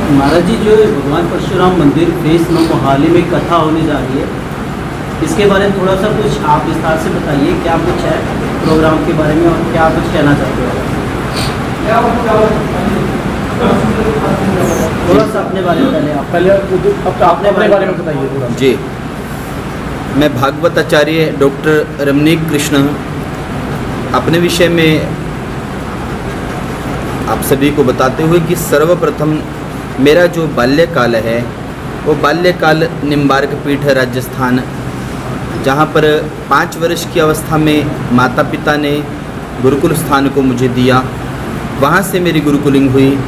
महाराज जी, जो भगवान परशुराम मंदिर फेस 9 मोहाली में कथा होने जा रही है, इसके बारे में थोड़ा सा कुछ आप विस्तार से बताइए। क्या कुछ है प्रोग्राम के बारे में और क्या कुछ कहना चाहते हो? थोड़ा सा अपने बारे में पहले अपने बारे में बताइए थोड़ा। जी, मैं भागवत आचार्य डॉक्टर रमनीक कृष्ण अपने विषय में आप सभी को बताते हुए कि सर्वप्रथम मेरा जो बाल्यकाल है वो बाल्यकाल निम्बार्क पीठ है राजस्थान, जहाँ पर 5 वर्ष की अवस्था में माता पिता ने गुरुकुल स्थान को मुझे दिया। वहाँ से मेरी गुरुकुलिंग हुई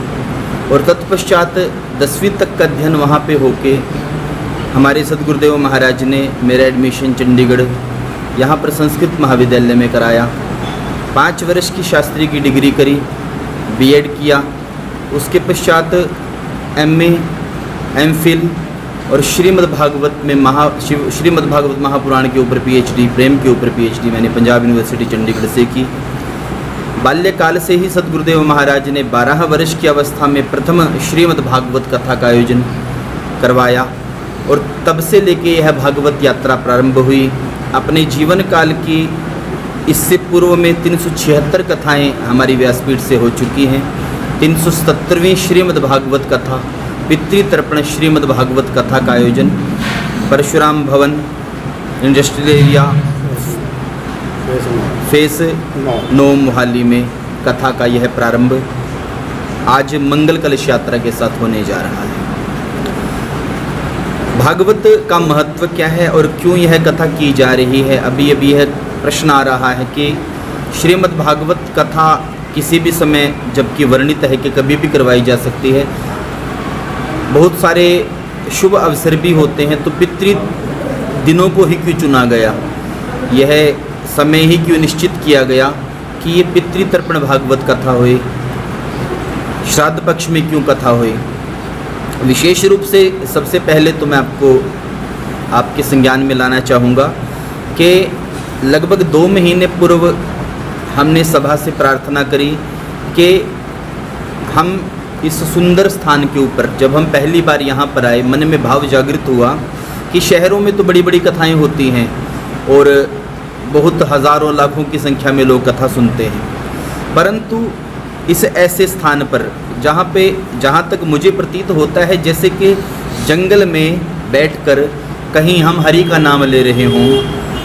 और तत्पश्चात 10वीं तक का अध्ययन वहाँ पे होके हमारे सदगुरुदेव महाराज ने मेरा एडमिशन चंडीगढ़ यहाँ पर संस्कृत महाविद्यालय में कराया। 5 वर्ष की शास्त्री की डिग्री करी, बीएड किया, उसके पश्चात एमए, एमफिल और श्रीमद् भागवत महापुराण के ऊपर पीएचडी, प्रेम के ऊपर पीएचडी मैंने पंजाब यूनिवर्सिटी चंडीगढ़ से की। बाल्यकाल से ही सदगुरुदेव महाराज ने 12 वर्ष की अवस्था में प्रथम श्रीमद् भागवत कथा का आयोजन करवाया और तब से लेके यह भागवत यात्रा प्रारंभ हुई। अपने जीवन काल की इससे पूर्व में 376 कथाएं हमारी व्यासपीठ से हो चुकी हैं। 377वीं श्रीमद् भागवत कथा, पितृतर्पण श्रीमद् भागवत कथा का आयोजन परशुराम भवन इंडस्ट्रियल एरिया फेस 9 मोहाली में कथा का यह प्रारंभ आज मंगल कलश यात्रा के साथ होने जा रहा है। भागवत का महत्व क्या है और क्यों यह कथा की जा रही है? अभी यह प्रश्न आ रहा है कि श्रीमद् भागवत कथा किसी भी समय, जबकि वर्णित है कि कभी भी करवाई जा सकती है, बहुत सारे शुभ अवसर भी होते हैं, तो पितृ दिनों को ही क्यों चुना गया? यह समय ही क्यों निश्चित किया गया कि ये पितृतर्पण भागवत कथा हुई, श्राद्ध पक्ष में क्यों कथा हुई? विशेष रूप से सबसे पहले तो मैं आपके संज्ञान में लाना चाहूँगा कि लगभग 2 महीने पूर्व हमने सभा से प्रार्थना करी कि हम इस सुंदर स्थान के ऊपर, जब हम पहली बार यहाँ पर आए, मन में भाव जागृत हुआ कि शहरों में तो बड़ी बड़ी कथाएं होती हैं और बहुत हज़ारों लाखों की संख्या में लोग कथा सुनते हैं, परंतु इस ऐसे स्थान पर जहाँ तक मुझे प्रतीत होता है जैसे कि जंगल में बैठकर कहीं हम हरि का नाम ले रहे हों,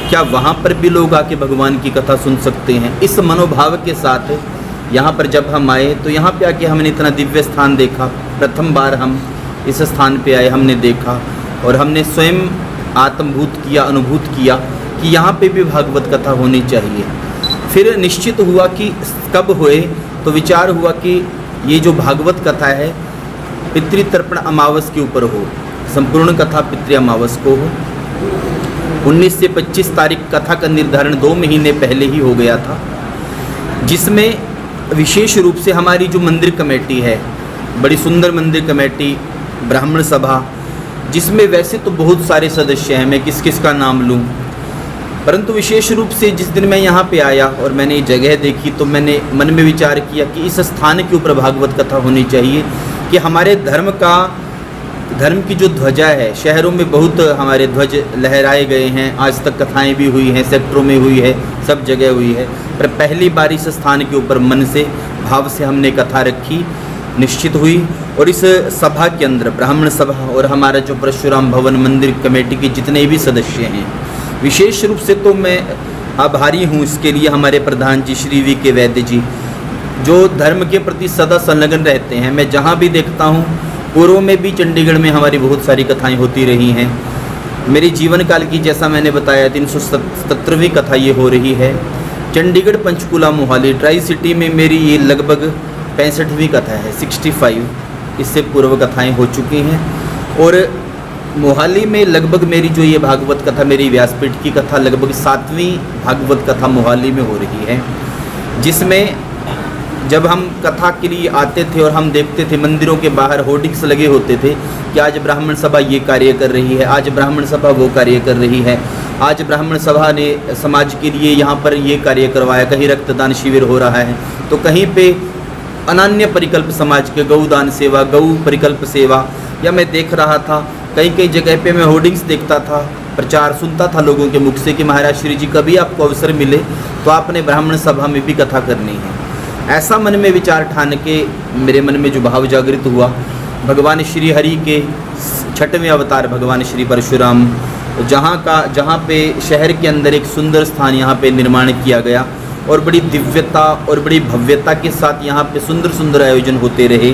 क्या वहाँ पर भी लोग आके भगवान की कथा सुन सकते हैं? इस मनोभाव के साथ यहाँ पर जब हम आए तो यहाँ पे आके हमने इतना दिव्य स्थान देखा। प्रथम बार हम इस स्थान पे आए, हमने देखा और हमने स्वयं आत्मभूत किया, अनुभूत किया कि यहाँ पे भी भागवत कथा होनी चाहिए। फिर निश्चित हुआ कि कब होए, तो विचार हुआ कि ये जो भागवत कथा है पितृतर्पण अमावस के ऊपर हो, संपूर्ण कथा पितृ अमावस को हो। 19 से 25 तारीख कथा का निर्धारण 2 महीने पहले ही हो गया था, जिसमें विशेष रूप से हमारी जो मंदिर कमेटी है, बड़ी सुंदर मंदिर कमेटी, ब्राह्मण सभा, जिसमें वैसे तो बहुत सारे सदस्य हैं, मैं किस किस का नाम लूं, परंतु विशेष रूप से जिस दिन मैं यहाँ पे आया और मैंने ये जगह देखी तो मैंने मन में विचार किया कि इस स्थान के ऊपर भागवत कथा होनी चाहिए कि हमारे धर्म की जो ध्वजा है, शहरों में बहुत हमारे ध्वज लहराए गए हैं, आज तक कथाएं भी हुई हैं, सेक्टरों में हुई है, सब जगह हुई है, पर पहली बार इस स्थान के ऊपर मन से, भाव से हमने कथा रखी, निश्चित हुई। और इस सभा के अंदर ब्राह्मण सभा और हमारा जो परशुराम भवन मंदिर कमेटी के जितने भी सदस्य हैं, विशेष रूप से तो मैं आभारी हूँ इसके लिए हमारे प्रधान जी श्री वी के वैद्य जी, जो धर्म के प्रति सदा संलग्न रहते हैं। मैं जहाँ भी देखता हूँ, पूर्व में भी चंडीगढ़ में हमारी बहुत सारी कथाएं होती रही हैं। मेरे जीवन काल की, जैसा मैंने बताया, 377वीं कथा ये हो रही है। चंडीगढ़, पंचकुला, मोहाली, ट्राई सिटी में मेरी ये लगभग 65वीं कथा है, 65। इससे पूर्व कथाएं हो चुकी हैं और मोहाली में लगभग मेरी जो ये भागवत कथा, मेरी व्यासपीठ की कथा, लगभग 7वीं भागवत कथा मोहाली में हो रही है, जिसमें जब हम कथा के लिए आते थे और हम देखते थे मंदिरों के बाहर होर्डिंग्स लगे होते थे कि आज ब्राह्मण सभा ये कार्य कर रही है, आज ब्राह्मण सभा वो कार्य कर रही है, आज ब्राह्मण सभा ने समाज के लिए यहाँ पर ये कार्य करवाया, कहीं रक्तदान शिविर हो रहा है, तो कहीं पे अनन्य परिकल्प समाज के गौदान सेवा, गौ परिकल्प सेवा, या मैं देख रहा था कई कई जगह पे मैं होर्डिंग्स देखता था, प्रचार सुनता था लोगों के मुख से कि महाराज श्री जी कभी आपको अवसर मिले तो आपने ब्राह्मण सभा में भी कथा करनी है। ऐसा मन में विचार ठान के मेरे मन में जो भाव जागृत हुआ, भगवान श्री हरि के 6वें अवतार भगवान श्री परशुराम, जहाँ पे शहर के अंदर एक सुंदर स्थान यहाँ पे निर्माण किया गया और बड़ी दिव्यता और बड़ी भव्यता के साथ यहाँ पे सुंदर सुंदर आयोजन होते रहे।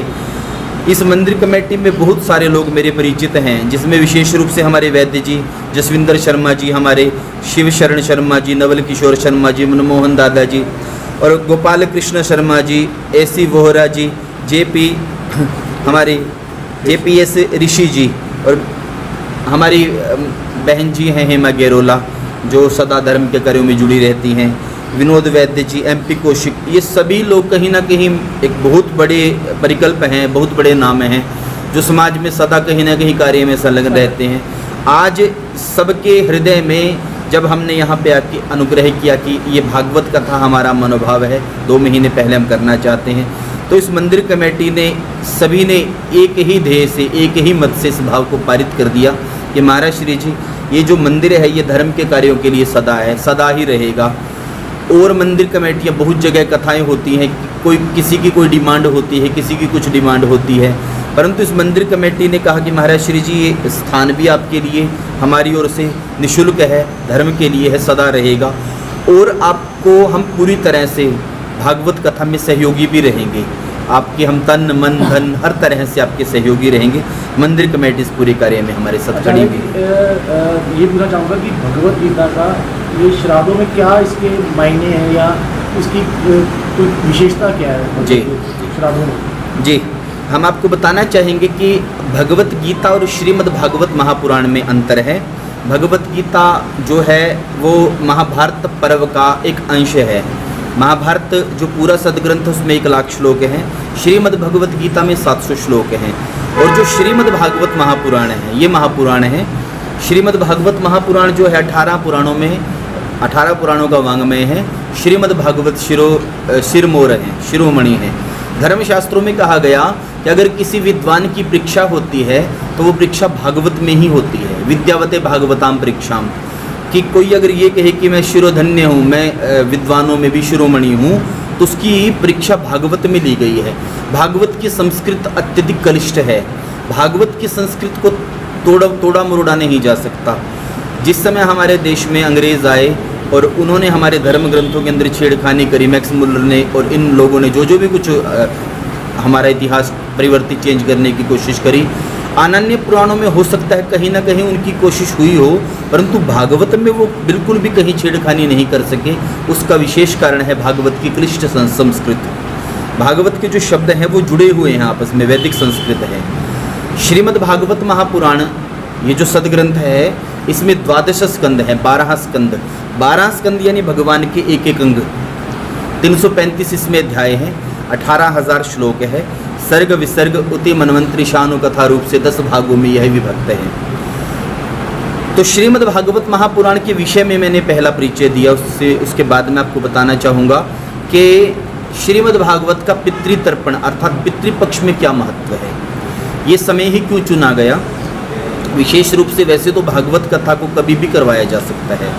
इस मंदिर कमेटी में बहुत सारे लोग मेरे परिचित हैं, जिसमें विशेष रूप से हमारे वैद्य जी, जसविंदर शर्मा जी, हमारे शिव शरण शर्मा जी, नवल किशोर शर्मा जी, मनमोहन दादा जी और गोपाल कृष्ण शर्मा जी, एसी वोहरा जी, हमारे JPS ऋषि जी, और हमारी बहन जी हैं हेमा गेरोला जो सदा धर्म के कार्यों में जुड़ी रहती हैं, विनोद वैद्य जी, MP कौशिक, ये सभी लोग कहीं ना कहीं एक बहुत बड़े परिकल्प हैं, बहुत बड़े नाम हैं जो समाज में सदा कहीं ना कहीं कार्य में संलग्न रहते हैं। आज सबके हृदय में जब हमने यहाँ पे आके अनुग्रह किया कि ये भागवत कथा हमारा मनोभाव है, 2 महीने पहले हम करना चाहते हैं, तो इस मंदिर कमेटी ने सभी ने एक ही ध्येय से, एक ही मत से इस भाव को पारित कर दिया कि महाराज श्री जी ये जो मंदिर है ये धर्म के कार्यों के लिए सदा है, सदा ही रहेगा। और मंदिर कमेटियाँ बहुत जगह कथाएं होती हैं, कोई किसी की कोई डिमांड होती है, किसी की कुछ डिमांड होती है, परंतु इस मंदिर कमेटी ने कहा कि महाराज श्री जी ये स्थान भी आपके लिए हमारी ओर से निःशुल्क है, धर्म के लिए है, सदा रहेगा और आपको हम पूरी तरह से भागवत कथा में सहयोगी भी रहेंगे, आपके हम तन मन धन हर तरह से आपके सहयोगी रहेंगे। मंदिर कमेटी इस पूरे कार्य में हमारे साथ खड़ी हुई। ये पूछना चाहूँगा कि भगवत गीता का ये श्राद्धों में क्या इसके मायने हैं या इसकी कोई विशेषता क्या है जी श्राद्धों में? जी, हम आपको बताना चाहेंगे कि भगवत गीता और श्रीमद् भागवत महापुराण में अंतर है। भगवत गीता जो है वो महाभारत पर्व का एक अंश है। महाभारत जो पूरा सदग्रंथ है उसमें 1 लाख श्लोक हैं, श्रीमद् भगवत गीता में 700 श्लोक हैं। और जो श्रीमद् भागवत महापुराण है ये महापुराण है। श्रीमद् भागवत महापुराण जो है 18 पुराणों में 18 पुराणों का वांग्मय है। श्रीमद् भागवत शिरोमणि है, शिरोमणि है। धर्मशास्त्रों में कहा गया कि अगर किसी विद्वान की परीक्षा होती है तो वो परीक्षा भागवत में ही होती है, विद्यावते भागवताम परीक्षाम। कि कोई अगर ये कहे कि मैं शिरोधन्य हूँ, मैं विद्वानों में भी शिरोमणि हूँ, तो उसकी परीक्षा भागवत में ली गई है। भागवत की संस्कृत अत्यधिक कलिष्ठ है, भागवत की संस्कृत को तोड़ा मरोड़ा नहीं जा सकता। जिस समय हमारे देश में अंग्रेज़ आए और उन्होंने हमारे धर्म ग्रंथों के अंदर छेड़खानी करी, मैक्स मुलर ने और इन लोगों ने जो भी कुछ हमारा इतिहास परिवर्तित चेंज करने की कोशिश करी, अनन्य पुराणों में हो सकता है कहीं ना कहीं उनकी कोशिश हुई हो, परंतु भागवत में वो बिल्कुल भी कहीं छेड़खानी नहीं कर सके। उसका विशेष कारण है भागवत की क्लिष्ट संस्कृत। भागवत के जो शब्द हैं वो जुड़े हुए हैं आपस में, वैदिक संस्कृत है। श्रीमद् भागवत महापुराण ये जो सदग्रंथ है इसमें 12 स्कंद हैं, 12 स्कंद। 12 स्कंद यानी भगवान के एक एक अंग। 335 इसमें अध्याय हैं, 18,000 श्लोक है। सर्ग विसर्ग उति मनवंतरी शानु कथा रूप से 10 भागों में यह विभक्त है। तो श्रीमद् भागवत महापुराण के विषय में मैंने पहला परिचय दिया, उसके बाद मैं आपको बताना चाहूँगा कि श्रीमद् भागवत का पितृतर्पण अर्थात पितृपक्ष में क्या महत्व है, ये समय ही क्यों चुना गया। विशेष रूप से वैसे तो भागवत कथा को कभी भी करवाया जा सकता है,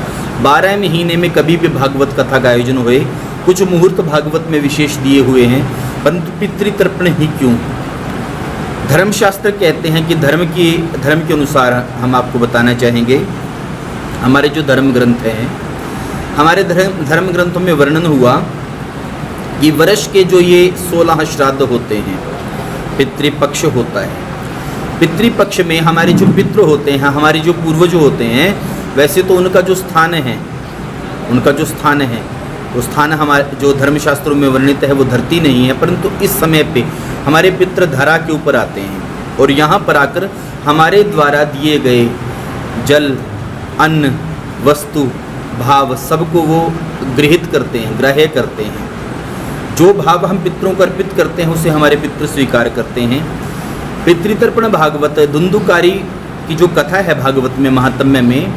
12 महीने में कभी भी भागवत कथा का आयोजन हुए, कुछ मुहूर्त भागवत में विशेष दिए हुए हैं, परंतु पितृतर्पण ही क्यों। धर्मशास्त्र कहते हैं कि धर्म के अनुसार हम आपको बताना चाहेंगे, हमारे जो धर्म ग्रंथ हैं, हमारे धर्म ग्रंथों में वर्णन हुआ कि वर्ष के जो ये 16 श्राद्ध होते हैं, पितृपक्ष होता है। पितृपक्ष में हमारे जो पितृ होते हैं, हमारे जो पूर्वज होते हैं, वैसे तो उनका जो स्थान है वो स्थान हमारे जो धर्मशास्त्रों में वर्णित है वो धरती नहीं है, परंतु इस समय पे हमारे पितृ धरा के ऊपर आते हैं और यहाँ पर आकर हमारे द्वारा दिए गए जल, अन्न, वस्तु, भाव सबको वो ग्रहित करते हैं, ग्राह्य करते हैं। जो भाव हम पितरों को अर्पित करते हैं उसे हमारे पितृ स्वीकार करते हैं। पितृतर्पण भागवत धुंधुकारी की जो कथा है भागवत में महात्म्य में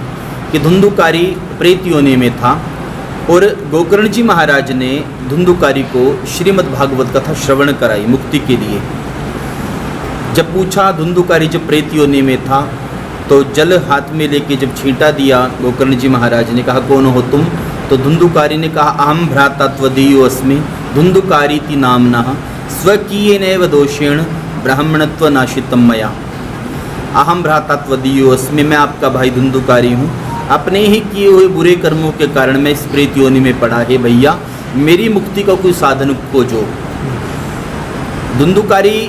कि धुंधुकारी प्रेत योनि में था और गोकर्ण जी महाराज ने धुंधुकारी को श्रीमद् भागवत कथा श्रवण कराई मुक्ति के लिए। जब पूछा, धुंधुकारी जब प्रेत योनि में था तो जल हाथ में लेके जब छींटा दिया, गोकर्ण जी महाराज ने कहा कौन हो तुम? तो धुंधुकारी ने कहा अहम भ्राता त्वदीयो अस्मि धुंधुकारी ती नामनः स्वकीयेनैव दोषेण ब्राह्मणत्व नाशितम मया। अहम भ्राता त्वदीयो अस्मि, मैं आपका भाई धुंधुकारी हूँ, अपने ही किए हुए बुरे कर्मों के कारण मैं इस प्रेत योनि में पड़ा है, भैया मेरी मुक्ति का कोई साधन खोजो। धुंधुकारी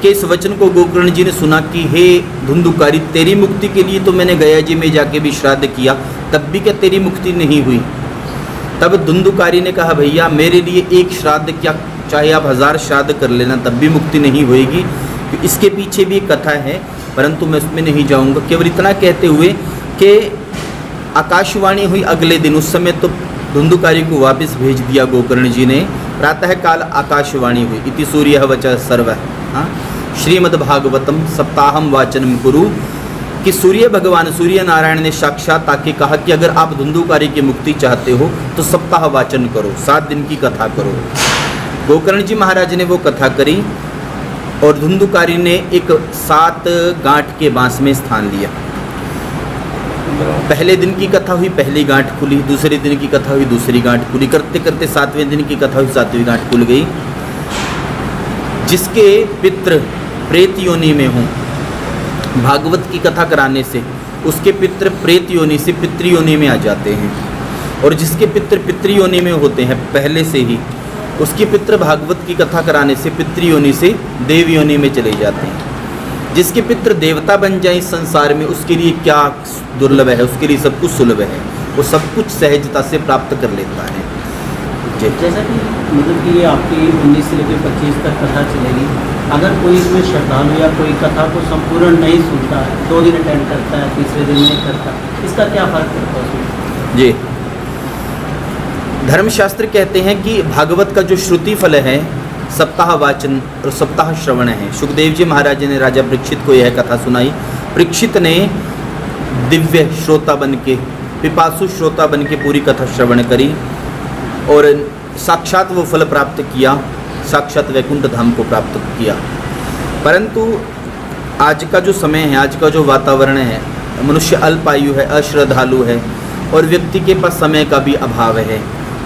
के इस वचन को गोकर्ण जी ने सुना कि हे धुंधुकारी, तेरी मुक्ति के लिए तो मैंने गया जी में जाके भी श्राद्ध किया, तब भी क्या तेरी मुक्ति नहीं हुई? तब धुंधुकारी ने कहा भैया मेरे लिए एक श्राद्ध क्या, चाहे आप 1000 श्राद्ध कर लेना तब भी मुक्ति नहीं होएगी। तो इसके पीछे भी एक कथा है, परंतु मैं उसमें नहीं जाऊंगा। केवल इतना कहते हुए कि आकाशवाणी हुई अगले दिन, उस समय तो धुंधुकारी को वापस भेज दिया गोकर्ण जी ने। प्रातः काल आकाशवाणी हुई, इति सूर्यः वचः सर्वः, श्रीमद्भागवतम सप्ताहम वाचनम कुरु, कि सूर्य भगवान सूर्य नारायण ने साक्षात आके कहा कि अगर आप धुंधुकारी की मुक्ति चाहते हो तो सप्ताह वाचन करो, 7 दिन की कथा करो। गोकर्ण जी महाराज ने वो कथा करी और धुंधुकारी ने एक 7 गांठ के बांस में स्थान लिया। पहले दिन की कथा हुई, पहली गांठ खुली, दूसरे दिन की कथा हुई, दूसरी गांठ खुली, करते करते 7वें दिन की कथा हुई, 7वीं गांठ खुल गई। जिसके पितृ प्रेत योनि में हों, भागवत की कथा कराने से उसके पितृ प्रेत योनि से पितृ योनि में आ जाते हैं, और जिसके पितृ पितृ योनि में होते हैं पहले से ही, उसके पितृ भागवत की कथा कराने से पितृ योनि से देव योनि में चले जाते हैं। जिसके पितृ देवता बन जाए इस संसार में, उसके लिए क्या दुर्लभ है, उसके लिए सब कुछ सुलभ है, वो सब कुछ सहजता से प्राप्त कर लेता है। जैसा कि मतलब कि ये आपकी 19 से लेकर 25 तक कथा चलेगी, अगर कोई इसमें श्रद्धालु या कोई कथा को संपूर्ण नहीं सुनता है, 2 दिन अटेंड करता है, तीसरे दिन नहीं करता, इसका क्या फर्क पड़ता है उसमें? जी, धर्मशास्त्र कहते हैं कि भागवत का जो श्रुति फल है सप्ताह वाचन और सप्ताह श्रवण है। सुखदेव जी महाराज ने राजा परीक्षित को यह कथा सुनाई। परीक्षित ने दिव्य श्रोता बन के, पिपासु श्रोता बन के पूरी कथा श्रवण करी और साक्षात वो फल प्राप्त किया, साक्षात वैकुंठ धाम को प्राप्त किया। परंतु आज का जो समय है, आज का जो वातावरण है, मनुष्य अल्पायु है, अश्रद्धालु है और व्यक्ति के पास समय का भी अभाव है।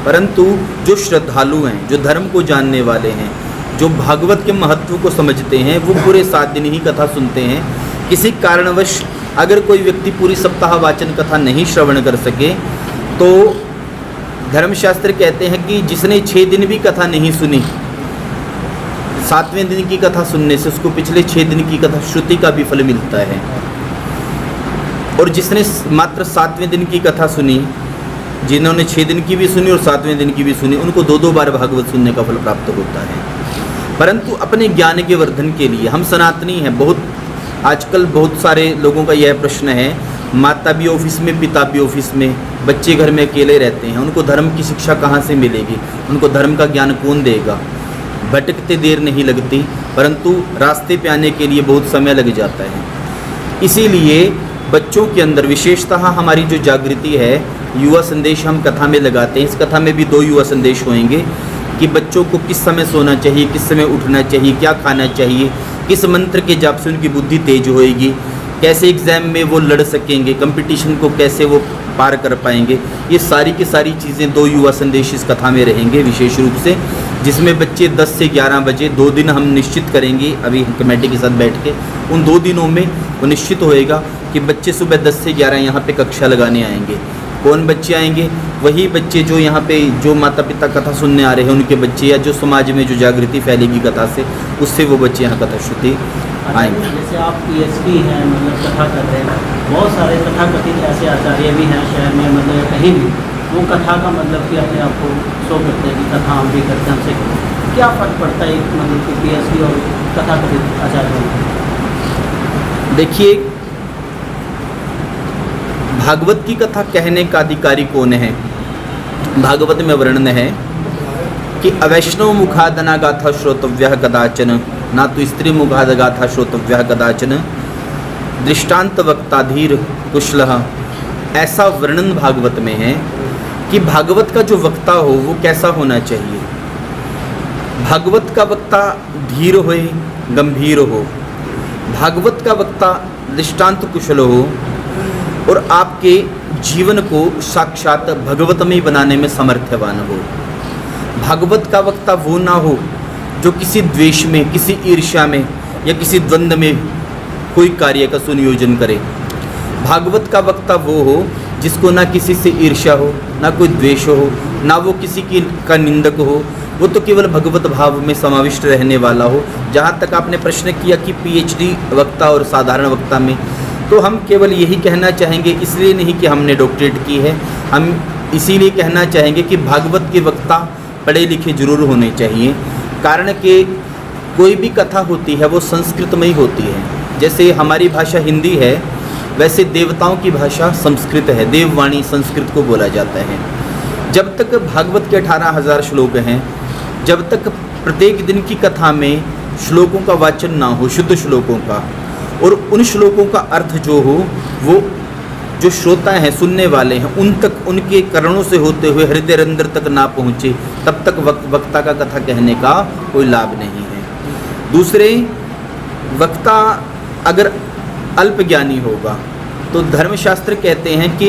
परंतु जो श्रद्धालु हैं, जो धर्म को जानने वाले हैं, जो भागवत के महत्व को समझते हैं, वो पूरे 7 दिन ही कथा सुनते हैं। किसी कारणवश अगर कोई व्यक्ति पूरी सप्ताह वाचन कथा नहीं श्रवण कर सके तो धर्मशास्त्र कहते हैं कि जिसने 6 दिन भी कथा नहीं सुनी, 7वें दिन की कथा सुनने से उसको पिछले 6 दिन की कथा श्रुति का भी फल मिलता है। और जिसने मात्र 7वें दिन की कथा सुनी, जिन्होंने 6 दिन की भी सुनी और 7वें दिन की भी सुनी, उनको 2-2 बार भागवत सुनने का फल प्राप्त होता है। परंतु अपने ज्ञान के वर्धन के लिए हम सनातनी हैं। आजकल बहुत सारे लोगों का यह प्रश्न है, माता भी ऑफिस में, पिता भी ऑफिस में, बच्चे घर में अकेले रहते हैं, उनको धर्म की शिक्षा कहाँ से मिलेगी, उनको धर्म का ज्ञान कौन देगा? भटकते देर नहीं लगती, परंतु रास्ते पे आने के लिए बहुत समय लग जाता है। इसीलिए बच्चों के अंदर विशेषतः हमारी जो जागृति है, युवा संदेश हम कथा में लगाते हैं। इस कथा में भी 2 युवा संदेश होंगे कि बच्चों को किस समय सोना चाहिए, किस समय उठना चाहिए, क्या खाना चाहिए, किस मंत्र के जाप से उनकी बुद्धि तेज होएगी, कैसे एग्ज़ाम में वो लड़ सकेंगे, कंपटीशन को कैसे वो पार कर पाएंगे। ये सारी की सारी चीज़ें 2 युवा संदेश इस कथा में रहेंगे विशेष रूप से, जिसमें बच्चे 10 से 11 बजे 2 दिन हम निश्चित करेंगे अभी कमेटी के साथ बैठ के। उन 2 दिनों में वो निश्चित होएगा कि बच्चे सुबह 10 से 11 यहाँ पे कक्षा लगाने आएंगे। कौन बच्चे आएंगे? वही बच्चे जो यहाँ पे जो माता पिता कथा सुनने आ रहे हैं उनके बच्चे, या जो समाज में जो जागृति फैलेगी कथा से, उससे वो बच्चे यहाँ कथा श्रुति आएंगे। जैसे आप PhD हैं, मतलब कथा कर रहे हैं, बहुत सारे तथा कथित ऐसे आचार्य भी हैं शहर में, मतलब कहीं भी वो कथा का मतलब कि अपने आप को शो करते हैं कि कथा हम भी करते हैं, हमसे क्या फ़र्क पड़ता है मतलब कि PhD और कथा कथित आचार्यों में? देखिए, भागवत की कथा कहने का अधिकारी कौन है? भागवत में वर्णन है कि अवैष्णव मुखादना गाथा श्रोतव्यः कदाचन, ना तो स्त्री मुखाद गाथा श्रोतव्यः कदाचन, दृष्टांत वक्ता धीर कुशलः। ऐसा वर्णन भागवत में है कि भागवत का जो वक्ता हो वो कैसा होना चाहिए। भागवत का वक्ता धीर होए, गंभीर हो। भागवत का वक्ता दृष्टांत कुशल हो और आपके जीवन को साक्षात भगवतमय बनाने में समर्थवान हो। भागवत का वक्ता वो ना हो जो किसी द्वेष में, किसी ईर्ष्या में या किसी द्वंद्व में कोई कार्य का सुनियोजन करे। भागवत का वक्ता वो हो जिसको ना किसी से ईर्ष्या हो, ना कोई द्वेष हो, ना वो किसी की का निंदक हो, वो तो केवल भगवत भाव में समाविष्ट रहने वाला हो। जहाँ तक आपने प्रश्न किया कि पीएचडी वक्ता और साधारण वक्ता में, तो हम केवल यही कहना चाहेंगे, इसलिए नहीं कि हमने डॉक्टरेट की है, हम इसीलिए कहना चाहेंगे कि भागवत के वक्ता पढ़े लिखे जरूर होने चाहिए। कारण कि कोई भी कथा होती है वो संस्कृत में ही होती है। जैसे हमारी भाषा हिंदी है, वैसे देवताओं की भाषा संस्कृत है, देववाणी संस्कृत को बोला जाता है। जब तक भागवत के 18,000 श्लोक हैं, जब तक प्रत्येक दिन की कथा में श्लोकों का वाचन ना हो, शुद्ध श्लोकों का, और उन श्लोकों का अर्थ जो हो वो जो श्रोता हैं, सुनने वाले हैं, उन तक उनके कर्णों से होते हुए हृदय रंध्र तक ना पहुँचे, तब तक वक्ता का कथा कहने का कोई लाभ नहीं है। दूसरे, वक्ता अगर अल्प ज्ञानी होगा तो धर्मशास्त्र कहते हैं कि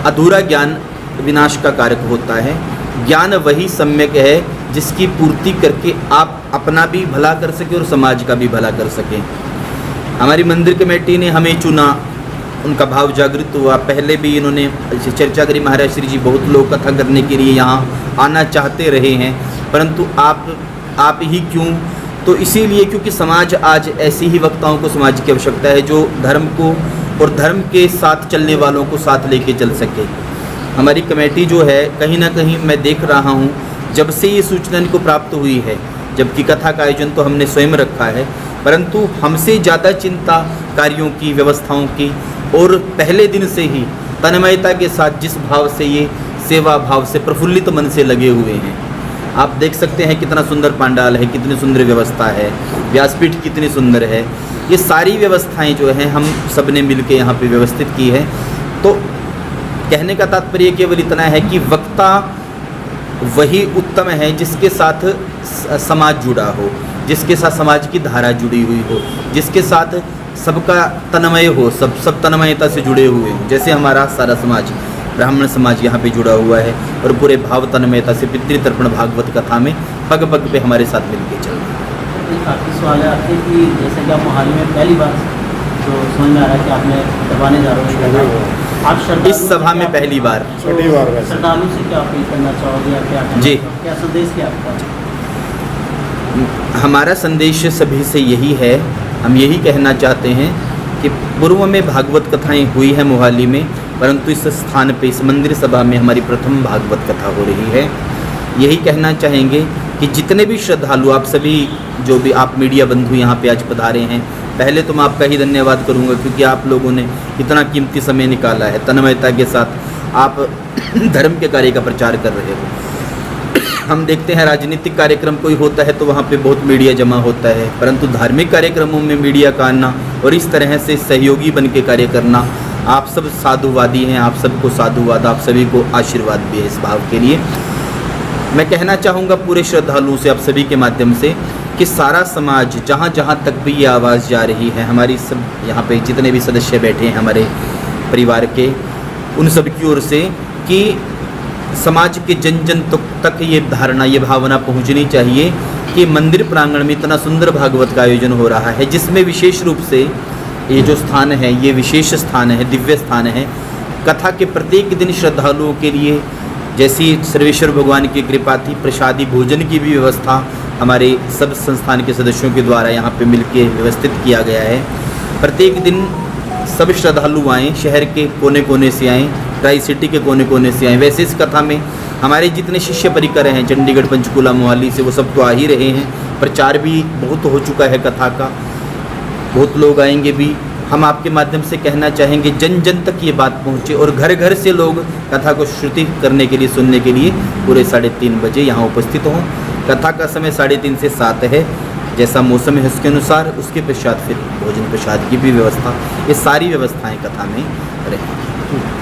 अधूरा ज्ञान विनाश का कारक होता है। ज्ञान वही सम्यक है जिसकी पूर्ति करके आप अपना भी भला कर सके और समाज का भी भला कर सकें। हमारी मंदिर कमेटी ने हमें चुना, उनका भाव जागृत हुआ। पहले भी इन्होंने चर्चा करी, महाराज श्री जी बहुत लोग कथा करने के लिए यहाँ आना चाहते रहे हैं, परंतु आप ही क्यों? तो इसीलिए क्योंकि समाज आज ऐसे ही वक्ताओं को समाज की आवश्यकता है जो धर्म को और धर्म के साथ चलने वालों को साथ लेके चल सके। हमारी कमेटी जो है, कहीं ना कहीं मैं देख रहा हूँ जब से ये सूचना इनको प्राप्त हुई है, जबकि कथा का आयोजन तो हमने स्वयं रखा है, परंतु हमसे ज़्यादा चिंता कार्यों की, व्यवस्थाओं की, और पहले दिन से ही तन्मयता के साथ जिस भाव से ये सेवा भाव से प्रफुल्लित मन से लगे हुए हैं। आप देख सकते हैं कितना सुंदर पंडाल है, कितनी सुंदर व्यवस्था है, व्यासपीठ कितनी सुंदर है। ये सारी व्यवस्थाएं जो हैं हम सब ने मिल के यहाँ पर व्यवस्थित की है। तो कहने का तात्पर्य केवल इतना है कि वक्ता वही उत्तम है जिसके साथ समाज जुड़ा हो, जिसके साथ समाज की धारा जुड़ी हुई हो, जिसके साथ सबका तन्मय हो, सब तन्मयता से जुड़े हुए हों। जैसे हमारा सारा समाज, ब्राह्मण समाज यहाँ पे जुड़ा हुआ है और पूरे भाव तन्मयता से पितृतर्पण भागवत कथा में पग पग पे हमारे साथ मिल के चल रहे हैं। एक आखिरी सवाल है आपसे कि जैसे कि आप मोहाली में पहली बार जो समझ में आ रहा है कि आपने करवाने जा रहे हो, आप श्रद्धालु इस सभा में पहली बार श्रद्धालु से क्या अपील करना चाहोगे या क्या संदेश क्या आपका? हमारा संदेश सभी से यही है, हम यही कहना चाहते हैं कि पूर्व में भागवत कथाएं हुई हैं मोहाली में, परंतु इस स्थान पे, इस मंदिर सभा में हमारी प्रथम भागवत कथा हो रही है। यही कहना चाहेंगे कि जितने भी श्रद्धालु, आप सभी जो भी आप मीडिया बंधु यहाँ पे आज पधारे हैं, पहले तो मैं आपका ही धन्यवाद करूँगा क्योंकि आप लोगों ने इतना कीमती समय निकाला है, तन्मयता के साथ आप धर्म के कार्य का प्रचार कर रहे हो। हम देखते हैं राजनीतिक कार्यक्रम कोई होता है तो वहाँ पे बहुत मीडिया जमा होता है, परंतु धार्मिक कार्यक्रमों में मीडिया का आना और इस तरह से सहयोगी बन के कार्य करना, आप सब साधुवादी हैं, आप सबको साधुवाद, आप सभी को आशीर्वाद भी है इस भाव के लिए। मैं कहना चाहूँगा पूरे श्रद्धालुओं से, आप सभी के माध्यम से, कि सारा समाज जहाँ जहाँ तक भी ये आवाज़ जा रही है, हमारी सब यहाँ पे जितने भी सदस्य बैठे हैं हमारे परिवार के, उन सब की ओर से कि समाज के जन जन तक ये धारणा, ये भावना पहुंचनी चाहिए कि मंदिर प्रांगण में इतना सुंदर भागवत का आयोजन हो रहा है, जिसमें विशेष रूप से ये जो स्थान है, ये विशेष स्थान है, दिव्य स्थान है। कथा के प्रत्येक दिन श्रद्धालुओं के लिए, जैसी सर्वेश्वर भगवान की कृपा थी, प्रसादी भोजन की भी व्यवस्था हमारे सब संस्थान के सदस्यों के द्वारा यहाँ पे मिलके व्यवस्थित किया गया है। प्रत्येक दिन सब श्रद्धालु आएँ, शहर के कोने कोने से आएँ, ट्राई सिटी के कोने कोने से आएँ। वैसे इस कथा में हमारे जितने शिष्य परिकर हैं चंडीगढ़, पंचकूला, मोहाली से, वो सब तो आ ही रहे हैं। प्रचार भी बहुत हो चुका है कथा का, बहुत लोग आएंगे भी। हम आपके माध्यम से कहना चाहेंगे जन जन तक ये बात पहुँचे और घर घर से लोग कथा को श्रुति करने के लिए, सुनने के लिए पूरे 3:30 बजे यहाँ उपस्थित हों। कथा का समय 3:30 से 7 है, जैसा मौसम है उसके अनुसार। उसके पश्चात फिर भोजन प्रसाद की भी व्यवस्था, ये सारी व्यवस्थाएं कथा में रहें।